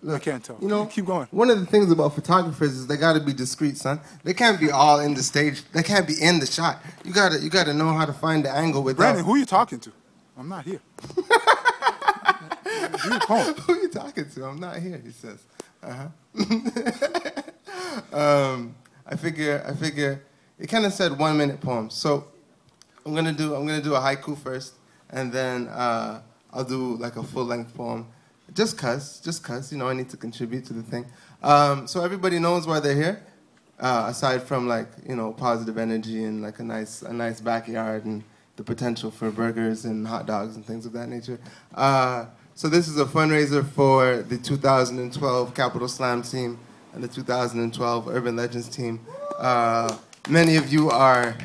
Look, I can't tell. You know, keep going. One of the things about photographers is they got to be discreet, son. They can't be all in the stage. They can't be in the shot. You gotta know how to find the angle without. Brandon, who are you talking to? I'm not here. Do your poem. Who are you talking to? I'm not here. He says. I figure. It kind of said 1 minute poem. So I'm gonna do a haiku first, and then I'll do like a full length poem. Just cause, I need to contribute to the thing. So everybody knows why they're here, aside from like, positive energy and like a nice backyard and the potential for burgers and hot dogs and things of that nature. So this is a fundraiser for the 2012 Capital Slam team and the 2012 Urban Legends team. Many of you are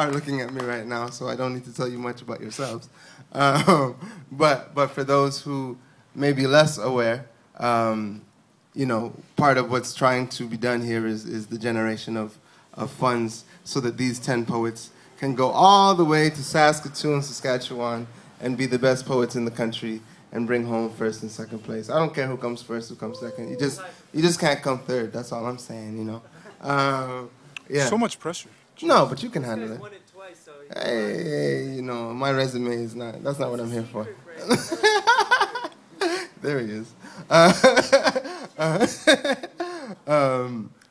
looking at me right now, so I don't need to tell you much about yourselves. But for those who may be less aware, part of what's trying to be done here is the generation of funds so that these 10 poets can go all the way to Saskatoon, Saskatchewan, and be the best poets in the country and bring home first and second place. I don't care who comes first, who comes second. You just can't come third. That's all I'm saying, Yeah. So much pressure. No, but you can handle it. Hey, my resume is not, that's not what I'm here for. There he is.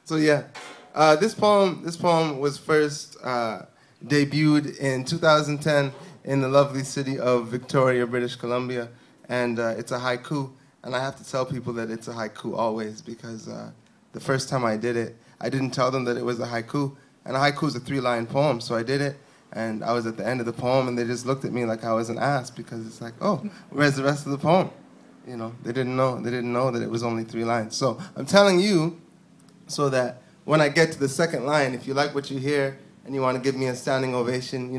So yeah, this poem was first debuted in 2010 in the lovely city of Victoria, British Columbia, and it's a haiku. And I have to tell people that it's a haiku always, because the first time I did it, I didn't tell them that it was a haiku. And a haiku is a 3-line poem, so I did it. And I was at the end of the poem, and they just looked at me like I was an ass, because it's like, oh, where's the rest of the poem? They didn't know that it was only 3 lines. So I'm telling you so that when I get to the second line, if you like what you hear and you want to give me a standing ovation,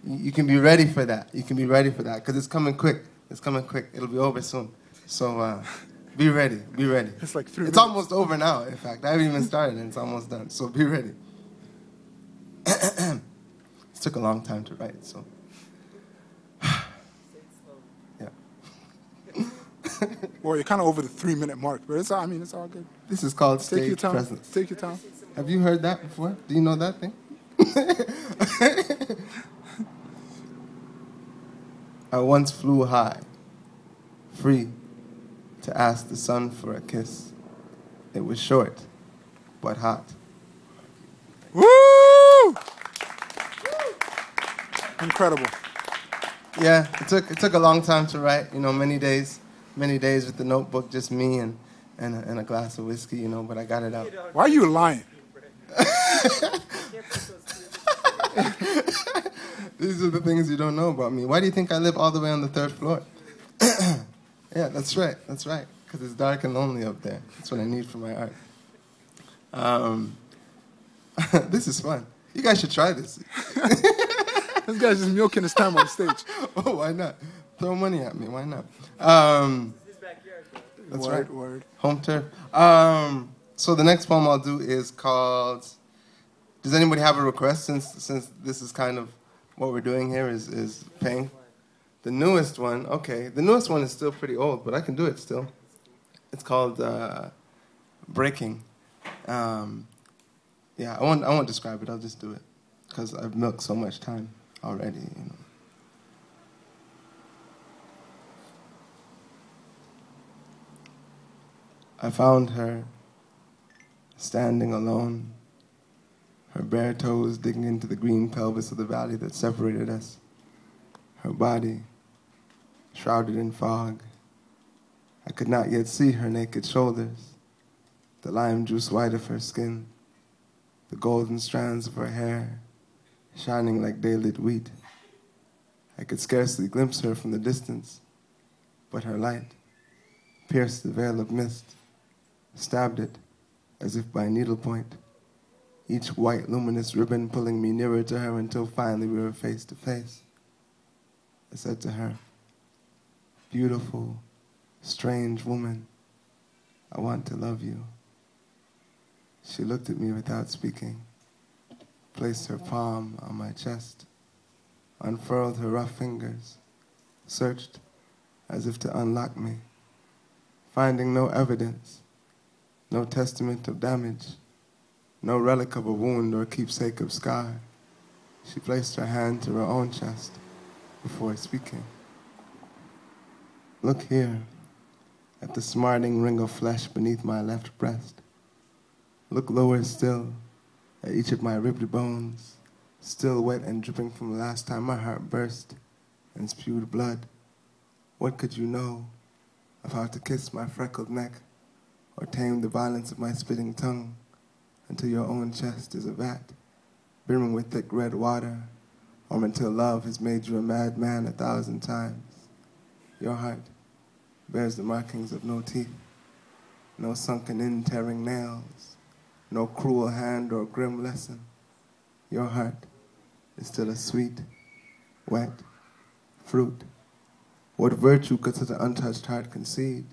you can be ready for that. You can be ready for that, because it's coming quick. It's coming quick. It'll be over soon. So be ready. Be ready. It's like 3 minutes. It's almost over now, in fact. I haven't even started, and it's almost done. So be ready. It took a long time to write, so. Yeah. Well, you're kind of over the 3-minute mark, but it's all good. This is called Take your stage time. presence. Take your time. Have you heard that before? Do you know that thing? I once flew high, free, to ask the sun for a kiss. It was short, but hot. Woo! Incredible. Yeah, it took a long time to write. Many days with the notebook, just me and a glass of whiskey. But I got it out. Why are you lying? These are the things you don't know about me. Why do you think I live all the way on the 3rd floor? Yeah, that's right. Because it's dark and lonely up there. That's what I need for my art. This is fun. You guys should try this. This guy's just milking his time on stage. Oh, why not? Throw money at me. Why not? That's right. Word. Home turf. So the next poem I'll do is called... Does anybody have a request, since this is kind of what we're doing here is paying? The newest one, okay. The newest one is still pretty old, but I can do it still. It's called Breaking. Yeah, I won't describe it. I'll just do it, because I've milked so much time already. I found her standing alone, her bare toes digging into the green pelvis of the valley that separated us, her body shrouded in fog. I could not yet see her naked shoulders, the lime juice white of her skin, the golden strands of her hair shining like day-lit wheat. I could scarcely glimpse her from the distance, but her light pierced the veil of mist, stabbed it as if by needlepoint, each white luminous ribbon pulling me nearer to her until finally we were face to face. I said to her, "Beautiful, strange woman, I want to love you." She looked at me without speaking, placed her palm on my chest, unfurled her rough fingers, searched as if to unlock me, finding no evidence, no testament of damage, no relic of a wound or keepsake of scar. She placed her hand to her own chest before speaking. Look here, at the smarting ring of flesh beneath my left breast. Look lower still, at each of my ribbed bones, still wet and dripping from the last time my heart burst and spewed blood. What could you know of how to kiss my freckled neck or tame the violence of my spitting tongue until your own chest is a vat, brimming with thick red water, or until love has made you a madman 1,000 times? Your heart bears the markings of no teeth, no sunken-in tearing nails, no cruel hand or grim lesson. Your heart is still a sweet, wet fruit. What virtue could such an untouched heart concede?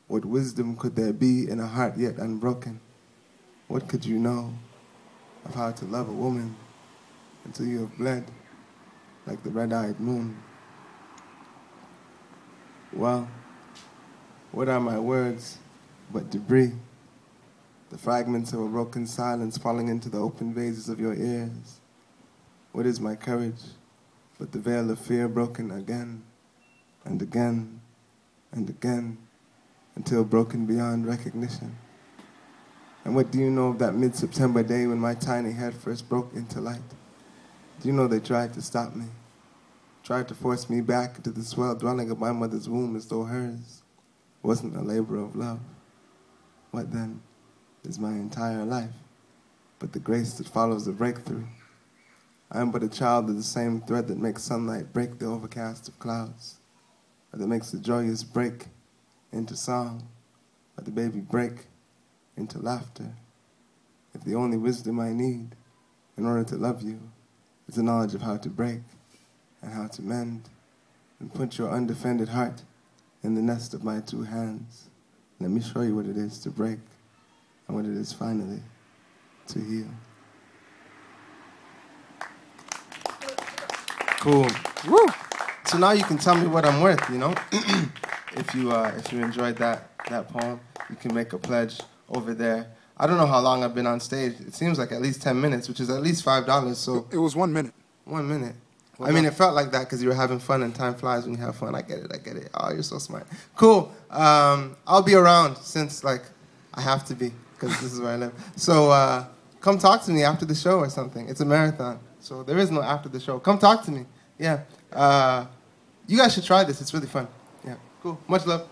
What wisdom could there be in a heart yet unbroken? What could you know of how to love a woman until you have bled like the red-eyed moon? Well, what are my words but debris? The fragments of a broken silence falling into the open vases of your ears. What is my courage but the veil of fear broken again and again and again until broken beyond recognition? And what do you know of that mid-September day when my tiny head first broke into light? Do you know they tried to stop me, tried to force me back into the swell dwelling of my mother's womb as though hers wasn't a labor of love? What then is my entire life but the grace that follows the breakthrough? I am but a child of the same thread that makes sunlight break the overcast of clouds, or that makes the joyous break into song, or the baby break into laughter. If the only wisdom I need in order to love you is the knowledge of how to break and how to mend, then put your undefended heart in the nest of my two hands. Let me show you what it is to break and what it is finally to heal. Cool. Woo! So now you can tell me what I'm worth, you know? If you enjoyed that poem, you can make a pledge over there. I don't know how long I've been on stage. It seems like at least 10 minutes, which is at least $5. So it was 1 minute. 1 minute. Well, I mean, it felt like that because you were having fun, and time flies when you have fun. I get it. Oh, you're so smart. Cool. I'll be around since, like, I have to be because this is where I live. So come talk to me after the show or something. It's a marathon, so there is no after the show. Come talk to me. Yeah. You guys should try this. It's really fun. Yeah. Cool. Much love.